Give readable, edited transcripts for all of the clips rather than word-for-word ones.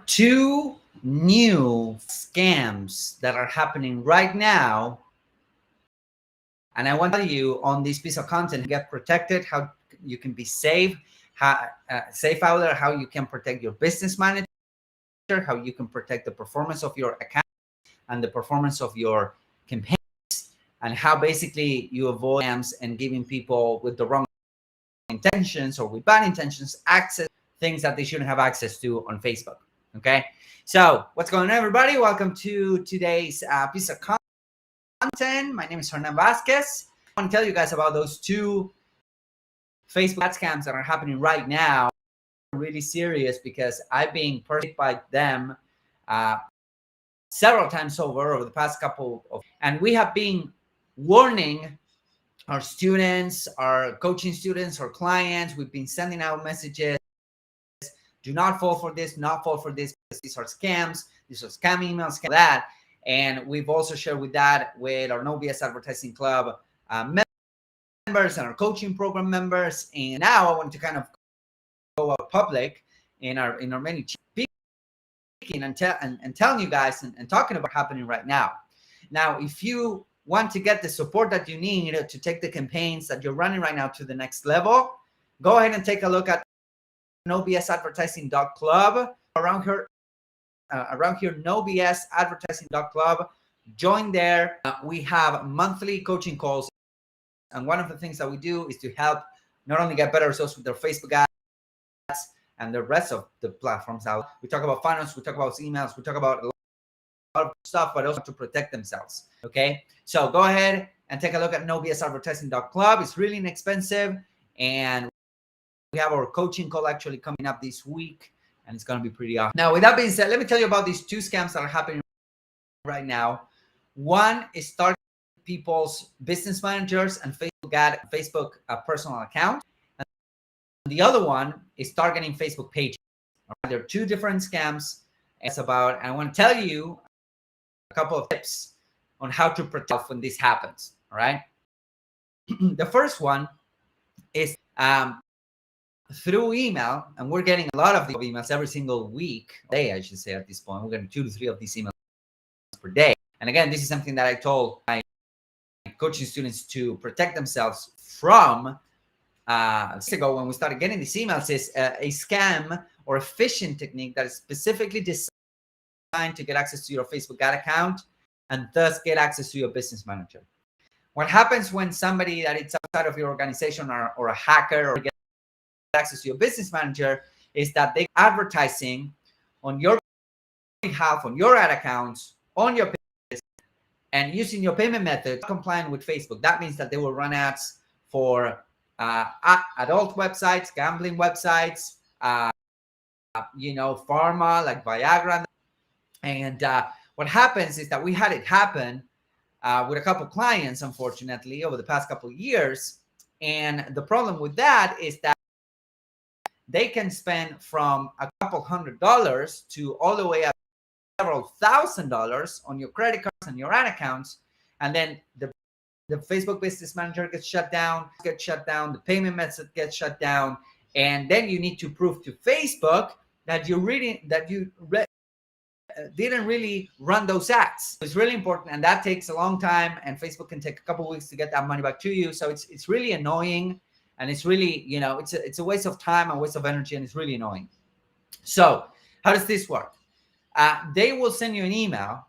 Two new scams that are happening right now, and I want to tell you on this piece of content, get protected, how you can be safe, how safe out there, how you can protect your business manager, how you can protect the performance of your account and the performance of your campaigns, and how basically you avoid scams and giving people with the wrong intentions or with bad intentions access things that they shouldn't have access to on Facebook. Okay, so what's going on, everybody? Welcome to today's piece of content. My name is Hernan Vasquez. I want to tell you guys about those two Facebook ad scams that are happening right now. Really serious because I've been pursued by them uh, several times over the past couple of, and we have been warning our students, our coaching students, our clients. We've been sending out messages. Do not fall for this, not fall for this, because these are scams. These are scam emails, scam that. And we've also shared with that with our No BS Advertising Club members and our coaching program members. And now I want to kind of go out public in our many speaking and telling you guys and talking about happening right now. Now, if you want to get the support that you need to take the campaigns that you're running right now to the next level, go ahead and take a look at nobsadvertising.club. Around here, nobsadvertising.club. Join there. We have monthly coaching calls, and one of the things that we do is to help not only get better results with their Facebook ads and the rest of the platforms out. We talk about finance, we talk about emails, we talk about a lot of stuff, but also to protect themselves. Okay, so go ahead and take a look at nobsadvertising.club. It's really inexpensive, and we have our coaching call actually coming up this week, and it's going to be pretty awesome. Now, with that being said, let me tell you about these two scams that are happening right now. One is targeting people's business managers and Facebook personal account. And the other one is targeting Facebook pages. All right? There are two different scams. It's about, and I want to tell you a couple of tips on how to protect when this happens. All right. The first one is through email, and we're getting a lot of the emails every single day, I should say. At this point, we're getting 2 to 3 of these emails per day. And again, this is something that I told my coaching students to protect themselves from. Ago, when we started getting these emails, is a scam or a phishing technique that is specifically designed to get access to your Facebook ad account and thus get access to your business manager. What happens when somebody that is outside of your organization or a hacker or get access to your business manager is that they advertising on your behalf, on your ad accounts, on your business, and using your payment method compliant with Facebook. That means that they will run ads for adult websites, gambling websites, pharma like Viagra. And what happens is that we had it happen with a couple clients, unfortunately, over the past couple of years. And the problem with that is that they can spend from a couple $100 to all the way up several $1,000s on your credit cards and your ad accounts. And then the Facebook business manager gets shut down, the payment method gets shut down. And then you need to prove to Facebook that you didn't really run those ads. It's really important, and that takes a long time, and Facebook can take a couple of weeks to get that money back to you. So it's really annoying, and it's really, it's a waste of time and waste of energy, and it's really annoying. So how does this work? They will send you an email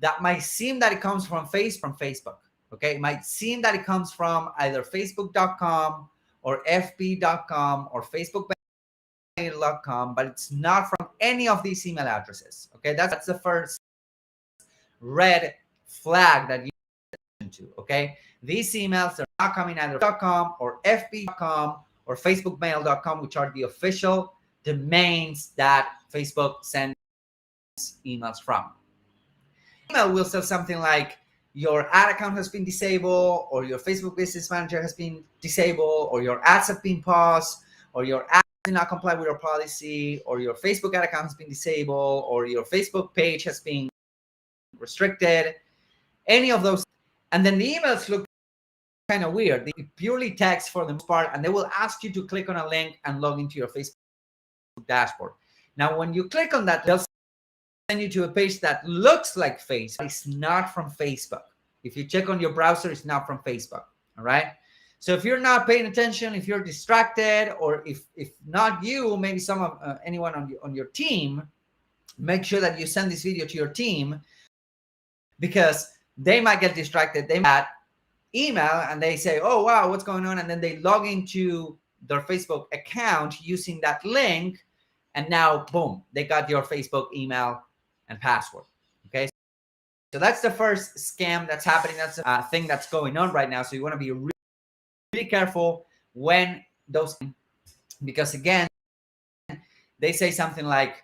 that might seem that it comes from Facebook. Okay, it might seem that it comes from either facebook.com or fb.com or facebook.com, but it's not from any of these email addresses. Okay, that's the first red flag that you need to. Okay, these emails are not coming either .com or fb.com or facebookmail.com, which are the official domains that Facebook sends emails from. Email will say something like your ad account has been disabled, or your Facebook business manager has been disabled, or your ads have been paused, or your ads do not comply with your policy, or your Facebook ad account has been disabled, or your Facebook page has been restricted. Any of those. And then the emails look kind of weird. They purely text for the most part, and they will ask you to click on a link and log into your Facebook dashboard. Now, when you click on that, they'll send you to a page that looks like Facebook. It's not from Facebook. If you check on your browser, it's not from Facebook. All right. So if you're not paying attention, if you're distracted, or if not you, maybe some of anyone on your team, make sure that you send this video to your team, because they might get distracted. They might email and they say, oh wow, what's going on, and then they log into their Facebook account using that link, and now boom, they got your Facebook email and password. Okay, so that's the first scam that's happening. That's a thing that's going on right now. So you want to be really, really careful when those, because again, they say something like,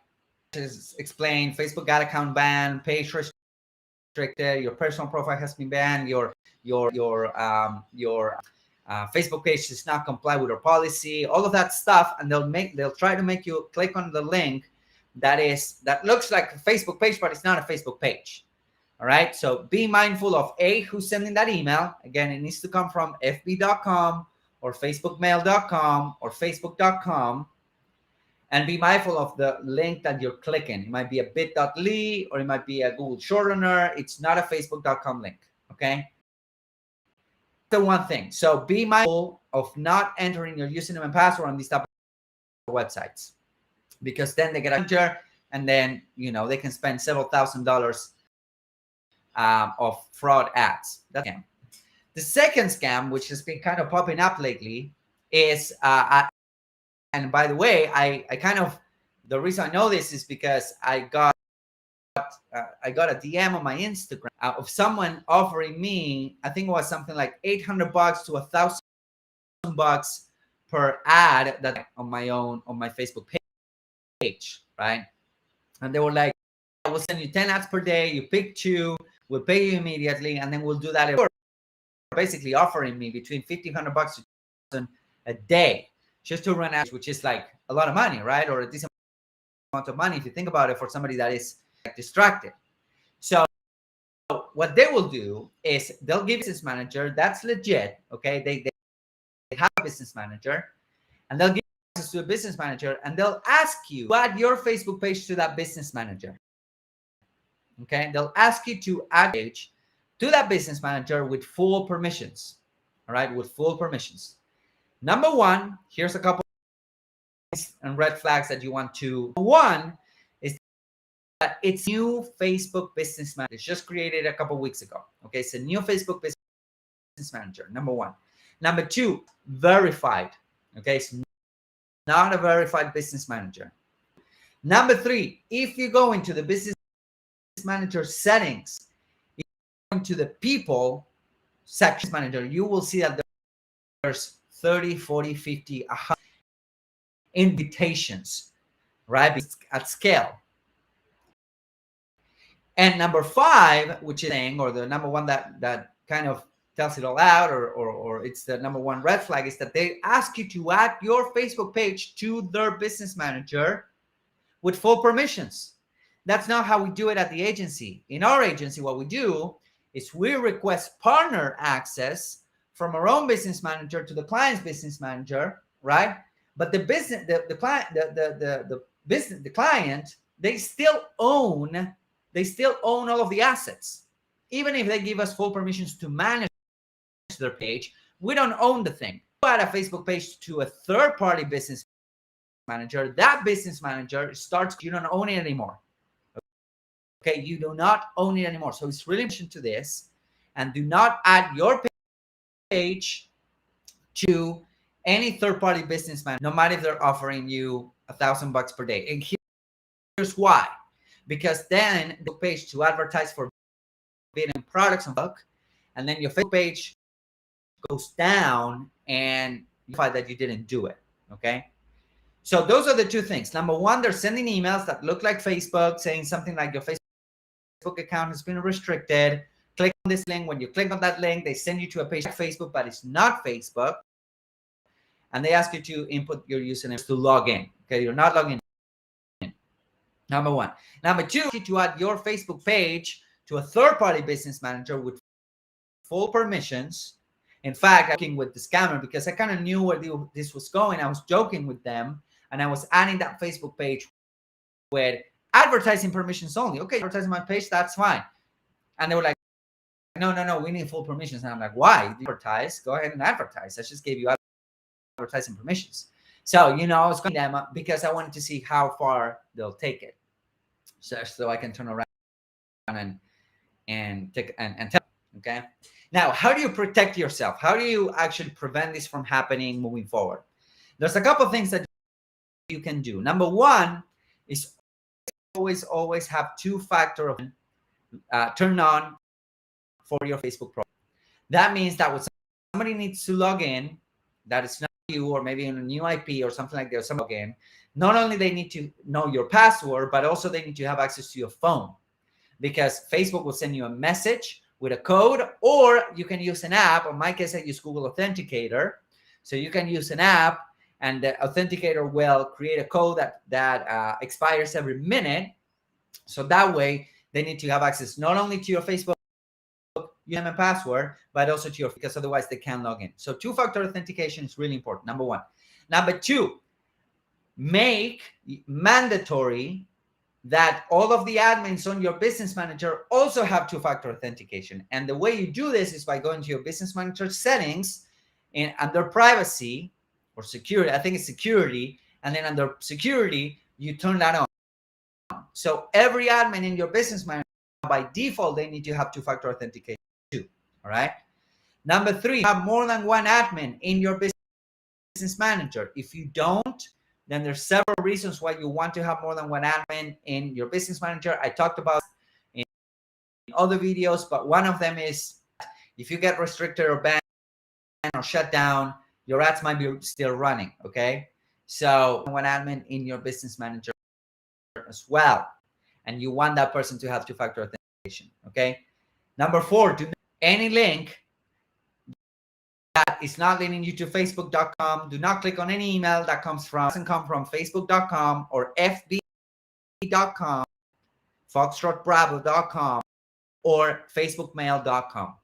explain, Facebook got account banned, page restricted, your personal profile has been banned, your Facebook page does not comply with our policy, all of that stuff, and they'll try to make you click on the link that looks like a Facebook page, but it's not a Facebook page. All right, so be mindful of who's sending that email. Again, it needs to come from fb.com or facebookmail.com or facebook.com, and be mindful of the link that you're clicking. It might be a bit.ly or it might be a Google shortener. It's not a facebook.com link. Okay, the one thing. So be mindful of not entering your username and password on these type of websites, because then they get a and then they can spend several $1,000s of fraud ads. That's scam. The second scam, which has been kind of popping up lately, is and by the way, I kind of, the reason I know this is because I got a DM on my Instagram of someone offering me, I think it was something like $800 to $1,000 per ad that on my Facebook page, right? And they were like, I will send you 10 ads per day. You pick 2, we'll pay you immediately, and then we'll do that. Basically offering me between $1,500 to $2,000 a day just to run ads, which is like a lot of money, right? Or a decent amount of money if you think about it for somebody that is distracted. So what they will do is they'll give a business manager that's legit. Okay, they have a business manager, and they'll give access to a business manager, and they'll ask you to add your Facebook page to that business manager. Okay, they'll ask you to add page to that business manager with full permissions. All right, with full permissions. Number one, here's a couple and red flags that you want to. One is that it's new Facebook business manager. It's just created a couple weeks ago. Okay, it's a new Facebook business manager. Number one. Number two, verified. Okay, it's not a verified business manager. Number three, if you go into the business manager settings, if you go into the people section manager, you will see that there's 30, 40, 50, 100 invitations, right? At scale. And number five, which is saying, or the number one that kind of tells it all out, or it's the number one red flag, is that they ask you to add your Facebook page to their business manager with full permissions. That's not how we do it at the agency. In our agency, what we do is we request partner access from our own business manager to the client's business manager, right? But the business, the client, the client, they still own all of the assets. Even if they give us full permissions to manage their page, we don't own the thing. You add a Facebook page to a third-party business manager, that business manager starts, you don't own it anymore. Okay, you do not own it anymore. So it's really important to this, and do not add your page to any third-party business manager, no matter if they're offering you $1,000 per day. And here's why: because then the page to advertise for bidding products and book, and then your Facebook page goes down, and you find that you didn't do it. Okay. So those are the two things. Number one, they're sending emails that look like Facebook, saying something like your Facebook account has been restricted. Click on this link. When you click on that link, they send you to a page like Facebook, but it's not Facebook. And they ask you to input your username to log in. Okay, you're not logging in. Number one. Number two, to add your Facebook page to a third-party business manager with full permissions. In fact, I'm working with the scammer because I kind of knew where this was going. I was joking with them, and I was adding that Facebook page with advertising permissions only. Okay, advertising my page, that's fine. And they were like, no, we need full permissions. And I'm like, why? Advertise, go ahead and advertise. I just gave you advertising permissions. So, I was calling them because I wanted to see how far they'll take it. So I can turn around and take and tell. Okay. Now, how do you protect yourself? How do you actually prevent this from happening moving forward? There's a couple of things that you can do. Number one is always have two-factor turned on for your Facebook profile. That means that when somebody needs to log in, that it's not you, or maybe in a new IP or something like that, or some login, not only they need to know your password, but also they need to have access to your phone, because Facebook will send you a message with a code, or you can use an app. In my case, I use Google Authenticator. So you can use an app, and the authenticator will create a code that expires every minute. So that way, they need to have access not only to your Facebook username and password, but also to your, because otherwise they can't log in. So two-factor authentication is really important, number one. Number two, make mandatory that all of the admins on your business manager also have two-factor authentication. And the way you do this is by going to your business manager settings and under privacy or security, I think it's security, and then under security, you turn that on. So every admin in your business manager, by default, they need to have two-factor authentication too. All right. Number three, have more than one admin in your business manager. If you don't, then there's several reasons why you want to have more than one admin in your business manager. I talked about in other videos, but one of them is if you get restricted or banned or shut down, your ads might be still running. Okay. So one admin in your business manager as well. And you want that person to have two-factor authentication. Okay. Number four, do not any link that is not leading you to facebook.com. Do not click on any email that doesn't come from facebook.com or fb.com, foxtrotbravo.com, or facebookmail.com.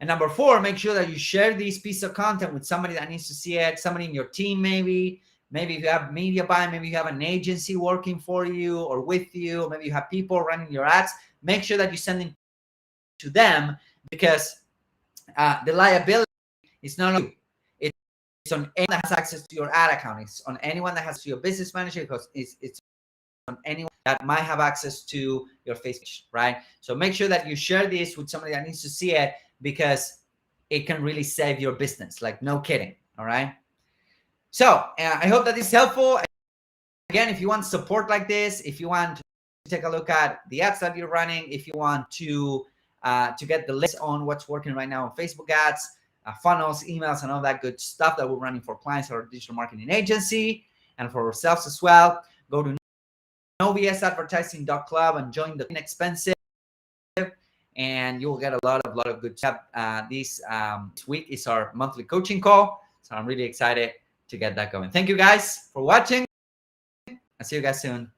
And number four, make sure that you share this piece of content with somebody that needs to see it, somebody in your team maybe if you have media buying, maybe you have an agency working for you or with you, or maybe you have people running your ads. Make sure that you send it to them, because the liability is not on you. It's on anyone that has access to your ad account. It's on anyone that has to your business manager, because it's on anyone that might have access to your Facebook, right? So make sure that you share this with somebody that needs to see it, because it can really save your business. Like, no kidding. All right. So I hope that is helpful. Again, if you want support like this, if you want to take a look at the ads that you're running, if you want to get the list on what's working right now on Facebook ads, funnels, emails, and all that good stuff that we're running for clients or digital marketing agency and for ourselves as well, go to novsadvertising.club and join the inexpensive, and you'll get a lot of good stuff. This week is our monthly coaching call, so I'm really excited to get that going. Thank you guys for watching. I'll see you guys soon.